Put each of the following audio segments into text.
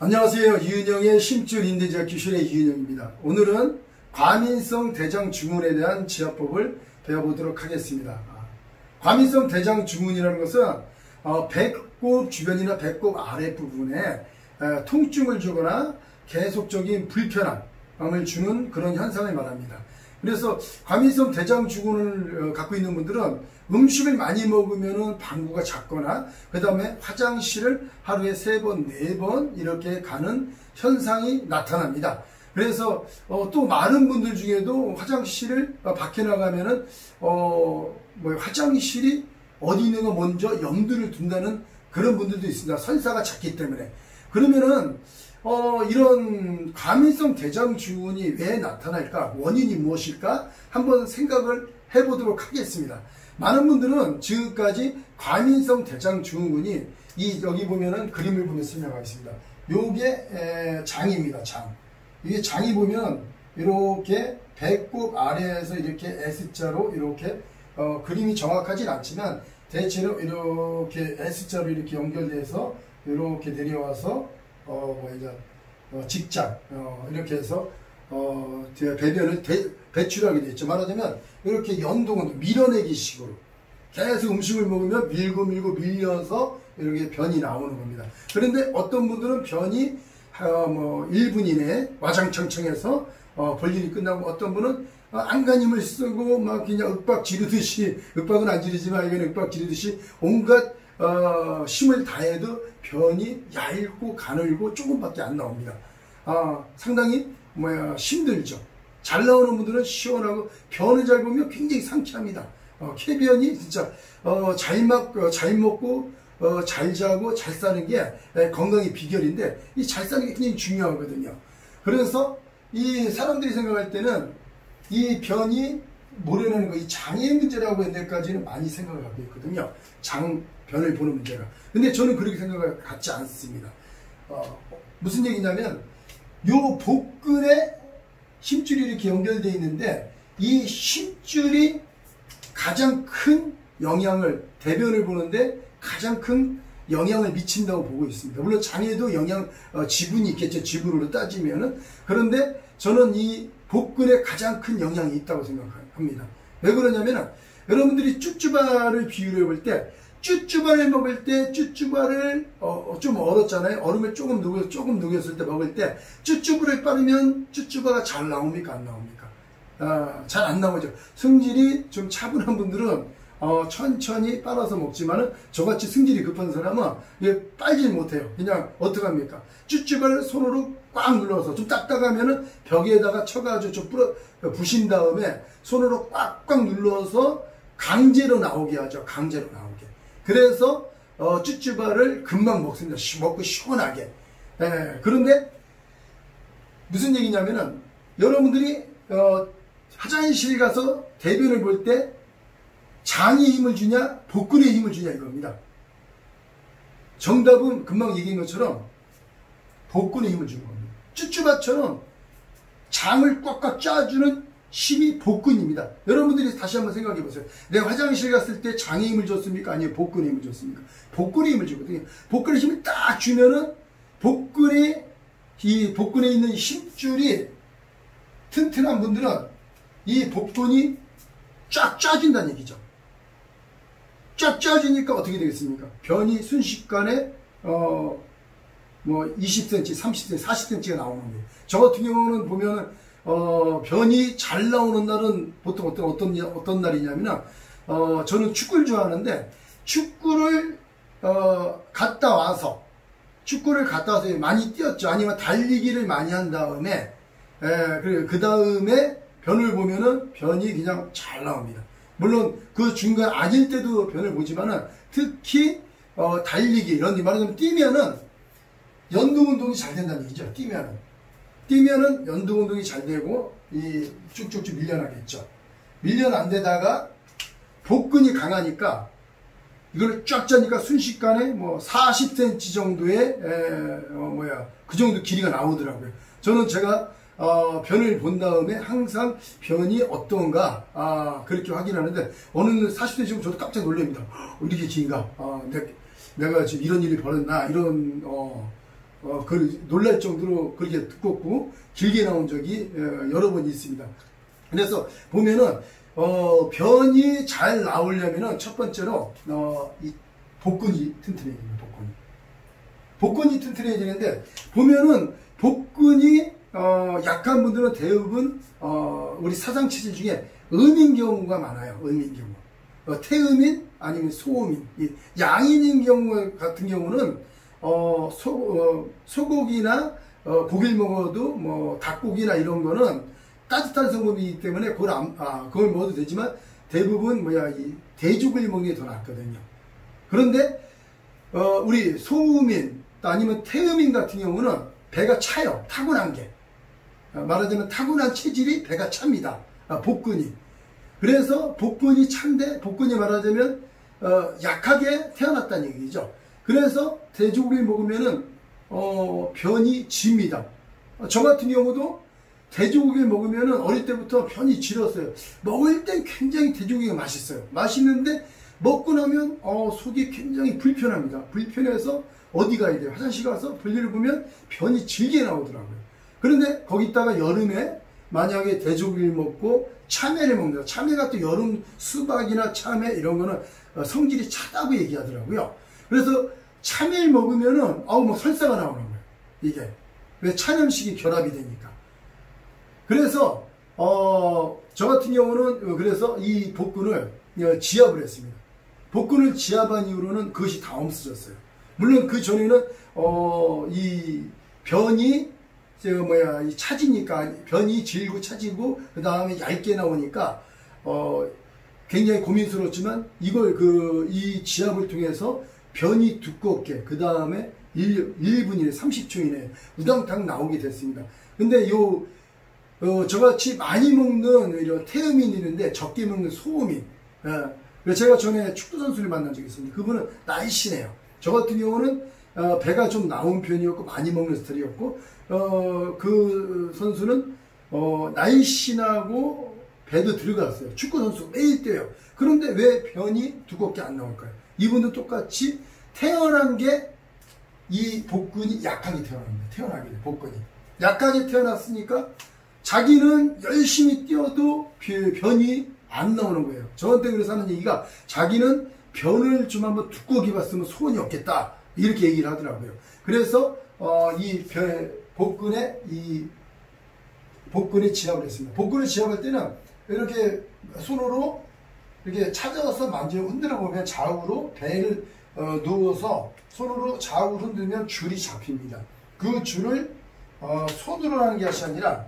안녕하세요. 이은영의 심줄인대지학교실의 이은영입니다. 오늘은 과민성 대장증후군에 대한 지압법을 배워보도록 하겠습니다. 과민성 대장증후군이라는 것은 배꼽 주변이나 배꼽 아랫부분에 통증을 주거나 계속적인 불편함을 주는 그런 현상을 말합니다. 그래서 과민성 대장증후군을 갖고 있는 분들은 음식을 많이 먹으면 방구가 작거나 그 다음에 화장실을 하루에 3번, 4번 이렇게 가는 현상이 나타납니다. 그래서 또 많은 분들 중에도 화장실을 밖에 나가면은 화장실이 어디 있는가 먼저 염두를 둔다는 그런 분들도 있습니다. 설사가 작기 때문에. 그러면은 이런 과민성 대장증후군이 왜 나타날까? 원인이 무엇일까? 한번 생각을 해보도록 하겠습니다. 많은 분들은 지금까지 과민성 대장증후군이 여기 보면은 그림을 보면 설명하겠습니다. 요게 장입니다. 장. 이게 장이 보면 이렇게 배꼽 아래에서 이렇게 S자로 이렇게 그림이 정확하진 않지만 대체로 이렇게 S자로 이렇게 연결돼서 이렇게 내려와서 직장 이렇게 해서 배변을 배출하게 되어 있죠. 말하자면 이렇게 연동은 밀어내기 식으로 계속 음식을 먹으면 밀고 밀려서 이렇게 변이 나오는 겁니다. 그런데 어떤 분들은 변이 1분 이내에 와장창창해서 볼일이 끝나고, 어떤 분은 안간힘을 쓰고 막 그냥 윽박 지르듯이, 윽박은 안 지르지만 이건 윽박 지르듯이 온갖 힘을 다해도 변이 얇고 가늘고 조금밖에 안 나옵니다. 상당히 힘들죠. 잘 나오는 분들은 시원하고 변을 잘 보면 굉장히 상쾌합니다. 쾌변이 진짜 잘 먹고 잘 자고 잘 사는 게 건강의 비결인데, 이 잘 사는 게 굉장히 중요하거든요. 그래서 이 사람들이 생각할 때는 이 변이 모래라는 거, 이 장의 문제라고 하는 데까지는 많이 생각을 하고 있거든요. 변을 보는 문제가. 근데 저는 그렇게 생각을 갖지 않습니다. 무슨 얘기냐면, 요 복근에 힘줄이 이렇게 연결되어 있는데, 이 힘줄이 가장 큰 영향을, 대변을 보는데 가장 큰 영향을 미친다고 보고 있습니다. 물론 장에도 지분이 있겠죠. 지분으로 따지면은. 그런데 저는 이 복근에 가장 큰 영향이 있다고 생각합니다. 왜 그러냐면은, 여러분들이 쭈쭈바를 비유를 해볼 때, 쭈쭈바를 먹을 때 쭈쭈바를 좀 얼었잖아요. 얼음을 조금 녹였을 때 먹을 때 쭈쭈바를 빠르면 쭈쭈바가 잘 나옵니까? 안 나옵니까? 잘 안 나오죠. 성질이 좀 차분한 분들은 천천히 빨아서 먹지만은, 저같이 승질이 급한 사람은 이게 빨지 못해요. 그냥 어떡합니까? 쭈쭈바를 손으로 꽉 눌러서, 좀 딱딱하면은 벽에다가 쳐가지고 좀 부신 다음에 손으로 꽉꽉 눌러서 강제로 나오게 하죠. 강제로 나오게. 그래서 쭈쭈바를 금방 먹습니다. 먹고 시원하게. 그런데 무슨 얘기냐면은, 여러분들이 화장실 가서 대변을 볼 때 장이 힘을 주냐 복근에 힘을 주냐 이겁니다. 정답은 금방 얘기한 것처럼 복근에 힘을 주는 겁니다. 쭈쭈바처럼 장을 꽉꽉 짜주는 힘이 복근입니다. 여러분들이 다시 한번 생각해 보세요. 내가 화장실 갔을 때 장에 힘을 줬습니까? 아니면 복근에 힘을 줬습니까? 복근에 힘을 주거든요. 복근에 힘을 딱 주면은 복근에 있는 힘줄이 튼튼한 분들은 이 복근이 쫙 짜진다는 얘기죠. 쫙 짜지니까 어떻게 되겠습니까? 변이 순식간에 20cm, 30cm, 40cm가 나오는 거예요. 저 같은 경우는 보면은 변이 잘 나오는 날은 보통 어떤 날이냐면, 저는 축구를 좋아하는데, 축구를 갔다 와서 많이 뛰었죠. 아니면 달리기를 많이 한 다음에, 그 다음에 변을 보면은 변이 그냥 잘 나옵니다. 물론 그 중간 아닐 때도 변을 보지만은, 특히 달리기 이런 데 말하자면 뛰면은 연등 운동이 잘 된다는 얘기죠. 뛰면은 연등 운동이 잘 되고 쭉쭉쭉 밀려나겠죠. 밀려는 안 되다가 복근이 강하니까 이걸 쫙 짜니까 순식간에 40cm 정도의 그 정도 길이가 나오더라고요. 저는 제가 변을 본 다음에 항상 변이 어떤가 그렇게 확인하는데, 어느 40cm 지금 저도 깜짝 놀랍니다. 이렇게 긴가? 내가 지금 이런 일이 벌어졌나? 이런 놀랄 정도로 그렇게 두껍고 길게 나온 적이 여러 번 있습니다. 그래서 보면은 변이 잘 나오려면은 첫 번째로 이 복근이 튼튼해야 됩니다. 복근이 튼튼해야 되는데 보면은 복근이 약한 분들은 대부분 우리 사상 체질 중에 음인 경우가 많아요. 음인 경우. 태음인 아니면 소음인. 양인인 경우 같은 경우는 소고기나 고기를 먹어도 뭐 닭고기나 이런 거는 따뜻한 성분이기 때문에 그걸 먹어도 되지만 대부분 이 돼지고기를 먹는 게 더 낫거든요. 그런데 우리 소음인 아니면 태음인 같은 경우는 배가 차요. 타고난 게. 말하자면 타고난 체질이 배가 찹니다. 복근이. 그래서 복근이 찬데 복근이 말하자면 약하게 태어났다는 얘기죠. 그래서 돼지고기를 먹으면은 변이 집니다. 저 같은 경우도 돼지고기를 먹으면은 어릴 때부터 변이 질었어요. 먹을 땐 굉장히 돼지고기가 맛있어요. 맛있는데 먹고 나면 속이 굉장히 불편합니다. 불편해서 어디 가야 돼요? 화장실 가서 볼일을 보면 변이 질게 나오더라고요. 그런데 거기다가 여름에 만약에 돼지고기를 먹고 참외를 먹는다. 참외가 또 여름 수박이나 참외 이런 거는 성질이 차다고 얘기하더라고요. 그래서 참외를 먹으면은 막 설사가 나오는 거예요. 이게 왜 찬음식이 결합이 되니까. 그래서 저 같은 경우는 그래서 이 복근을 지압을 했습니다. 복근을 지압한 이후로는 그것이 다 없어졌어요. 물론 그 전에는 이 변이 차지니까 변이 질고 차지고 그 다음에 얇게 나오니까 굉장히 고민스러웠지만 이걸 이 지압을 통해서 변이 두껍게 그 다음에 1분 이내 30초 이내에 우당탕 나오게 됐습니다. 근데 저같이 많이 먹는 이런 태음인이 있는데 적게 먹는 소음인. 제가 전에 축구선수를 만난 적이 있습니다. 그분은 날씬해요. 저 같은 경우는 배가 좀 나온 편이었고 많이 먹는 스타일이었고 그 선수는 날씬하고 배도 들어갔어요. 축구선수 매일 뛰어요. 그런데 왜 변이 두껍게 안 나올까요? 이분도 똑같이 태어난 게 이 복근이 약하게 태어납니다. 태어나게 돼, 복근이. 약하게 태어났으니까 자기는 열심히 뛰어도 변이 안 나오는 거예요. 저한테 그래서 하는 얘기가 자기는 변을 좀 한번 두껍게 봤으면 소원이 없겠다. 이렇게 얘기를 하더라고요. 그래서 이 복근에 지압을 했습니다. 복근을 지압할 때는 이렇게 손으로 이렇게 찾아서 만지고 흔들어 보면 좌우로 배를 누워서 손으로 좌우로 흔들면 줄이 잡힙니다. 그 줄을 손으로 하는 것이 아니라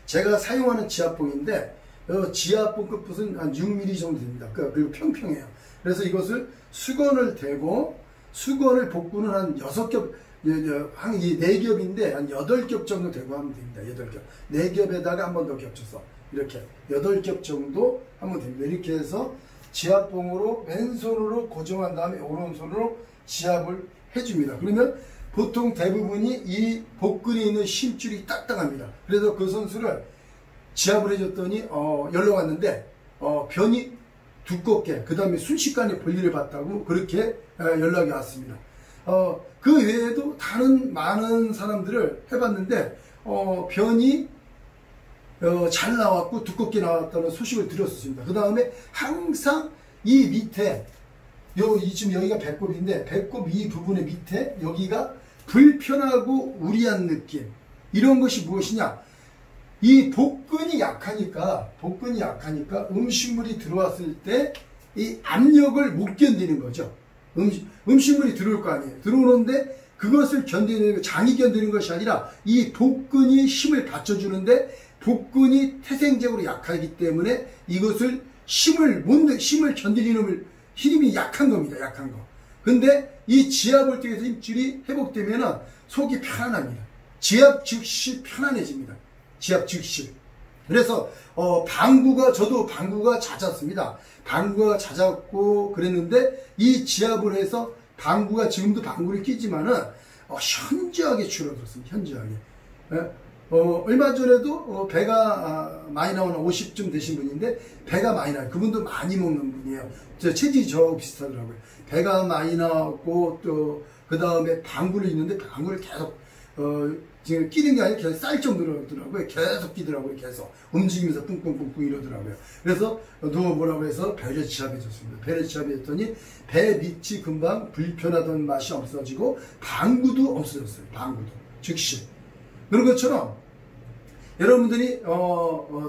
제가 사용하는 지압봉인데 지압봉 끝붓은 한 6mm 정도 됩니다. 그리고 평평해요. 그래서 이것을 수건을 대고 수건을 복근을 한 6겹 한 4겹인데 한 8겹 정도 대고 하면 됩니다. 8겹. 4겹에다가 한 번 더 겹쳐서 이렇게 8겹 정도 하면 됩니다. 이렇게 해서 지압봉으로 왼손으로 고정한 다음에 오른손으로 지압을 해줍니다. 그러면 보통 대부분이 이 복근에 있는 힘줄이 딱딱합니다. 그래서 그 선수를 지압을 해줬더니 연락 왔는데 변이 두껍게 그 다음에 순식간에 볼일을 봤다고 그렇게 연락이 왔습니다. 그 외에도 다른 많은 사람들을 해봤는데 변이 잘 나왔고 두껍게 나왔다는 소식을 들었습니다. 그 다음에 항상 이 밑에 지금 여기가 배꼽인데 배꼽 이 부분의 밑에 여기가 불편하고 우리한 느낌, 이런 것이 무엇이냐, 이 복근이 약하니까 음식물이 들어왔을 때 이 압력을 못 견디는 거죠. 음식물이 들어올 거 아니에요. 들어오는데 그것을 견디는, 장이 견디는 것이 아니라 이 복근이 힘을 받쳐주는데 복근이 태생적으로 약하기 때문에 이것을 힘을 견디는 힘이 약한 겁니다. 약한 거. 근데 이 지압을 통해서 힘줄이 회복되면은 속이 편안합니다. 지압 즉시 편안해집니다. 지압 즉시. 그래서 저도 방구가 잦았습니다. 방구가 잦았고 그랬는데 이 지압을 해서 지금도 방구를 끼지만은 현저하게 줄어들었습니다. 현저하게. 얼마 전에도 배가 많이 나오는 50쯤 되신 분인데 배가 많이 나요. 그분도 많이 먹는 분이에요. 체질이 저하고 비슷하더라고요. 배가 많이 나왔고 또 그 다음에 방구를 있는데 방구를 계속 지금 끼는 게 아니라 계속 쌀 정도로 하더라고요. 계속 끼더라고요. 계속 움직이면서 뿡뿡뿡뿡 이러더라고요. 그래서 누워보라고 해서 배를 지압해줬습니다. 배를 지압했더니 배 밑이 금방 불편하던 맛이 없어지고 방구도 없어졌어요. 방구도 즉시. 그런 것처럼 여러분들이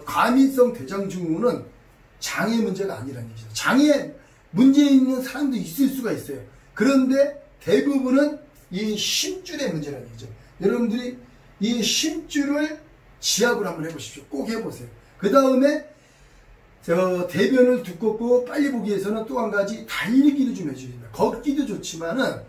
과민성 대장증후는 장의 문제가 아니라는 얘기죠. 장에 문제 있는 사람도 있을 수가 있어요. 그런데 대부분은 이 심줄의 문제라는 얘기죠. 여러분들이 이 심줄을 지압을 한번 해보십시오. 꼭 해보세요. 그 다음에 대변을 두껍고 빨리 보기 위해서는 또 한 가지 달리기를 좀 해줘야 됩니다. 걷기도 좋지만은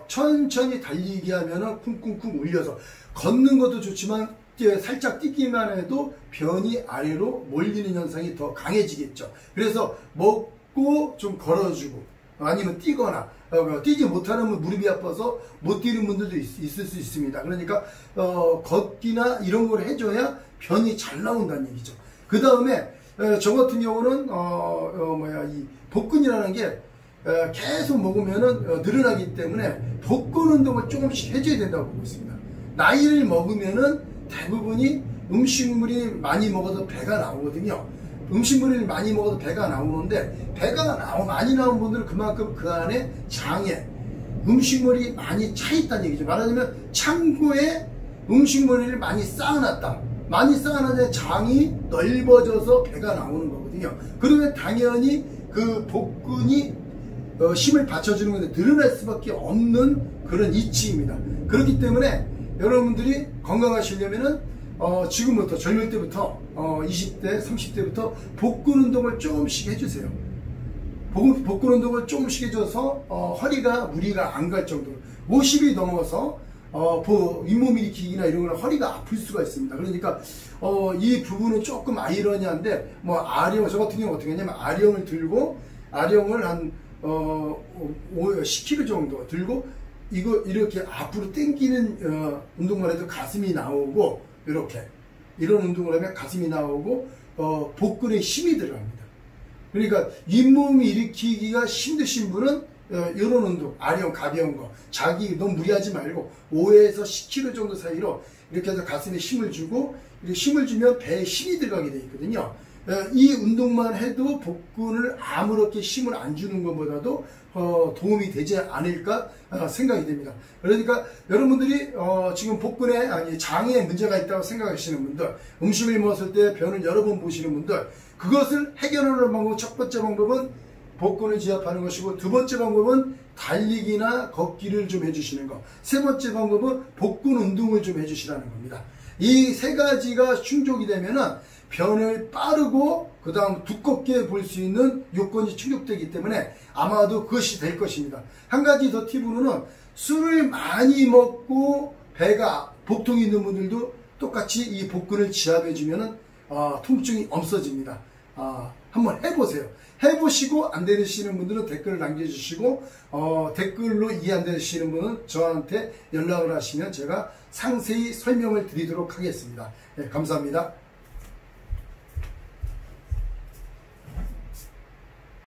천천히 달리기 하면은 쿵쿵쿵 울려서 걷는 것도 좋지만 살짝 뛰기만 해도 변이 아래로 몰리는 현상이 더 강해지겠죠. 그래서 먹고 좀 걸어주고 아니면 뛰거나 뛰지 못하는 분 무릎이 아파서 못 뛰는 분들도 있을 수 있습니다. 그러니까 걷기나 이런 걸 해줘야 변이 잘 나온다는 얘기죠. 그 다음에 저 같은 경우는 이 복근이라는 게 계속 먹으면은 늘어나기 때문에 복근 운동을 조금씩 해줘야 된다고 보고 있습니다. 나이를 먹으면은 대부분이 음식물이 많이 먹어서 배가 나오거든요. 음식물을 많이 먹어도 배가 나오는데 배가 많이 나온 분들은 그만큼 그 안에 장에 음식물이 많이 차 있다는 얘기죠. 말하자면 창고에 음식물을 많이 쌓아놨다. 많이 쌓아놨는데 장이 넓어져서 배가 나오는 거거든요. 그러면 당연히 그 복근이 힘을 받쳐주는 건데 늘어날 수밖에 없는 그런 이치입니다. 그렇기 때문에 여러분들이 건강하시려면은 지금부터 젊을 때부터 20대 30대부터 복근 운동을 조금씩 해주세요. 복근 운동을 조금씩 해줘서 허리가 무리가 안 갈 정도로 50이 넘어서 잇몸 일으키기나 이런 거는 허리가 아플 수가 있습니다. 그러니까 이 부분은 조금 아이러니한데 아령, 저 같은 경우 어떻게 하냐면 아령을 들고 아령을 한 10kg 정도 들고 이렇게 앞으로 당기는 운동만 해도 가슴이 나오고 이런 운동을 하면 가슴이 나오고 복근에 힘이 들어갑니다. 그러니까 잇몸 일으키기가 힘드신 분은 이런 운동, 아령 가벼운 거, 자기 너무 무리하지 말고 5에서 10kg 정도 사이로 이렇게 해서 가슴에 힘을 주고 이렇게 힘을 주면 배에 힘이 들어가게 되어 있거든요. 이 운동만 해도 복근을 아무렇게 힘을 안 주는 것보다도 도움이 되지 않을까 생각이 됩니다. 그러니까 여러분들이 지금 복근에 장에 문제가 있다고 생각하시는 분들, 음식을 먹었을 때 변을 여러 번 보시는 분들, 그것을 해결하는 방법, 첫 번째 방법은 복근을 지압하는 것이고, 두 번째 방법은 달리기나 걷기를 좀 해주시는 것, 세 번째 방법은 복근 운동을 좀 해주시라는 겁니다. 이 세 가지가 충족이 되면은 변을 빠르고 그 다음 두껍게 볼 수 있는 요건이 충족되기 때문에 아마도 그것이 될 것입니다. 한 가지 더 팁으로는 술을 많이 먹고 배가 복통이 있는 분들도 똑같이 이 복근을 지압해 주면은 통증이 없어집니다. 한번 해보세요. 해보시고 안 되시는 분들은 댓글을 남겨주시고 댓글로 이해 안 되시는 분은 저한테 연락을 하시면 제가 상세히 설명을 드리도록 하겠습니다. 네, 감사합니다.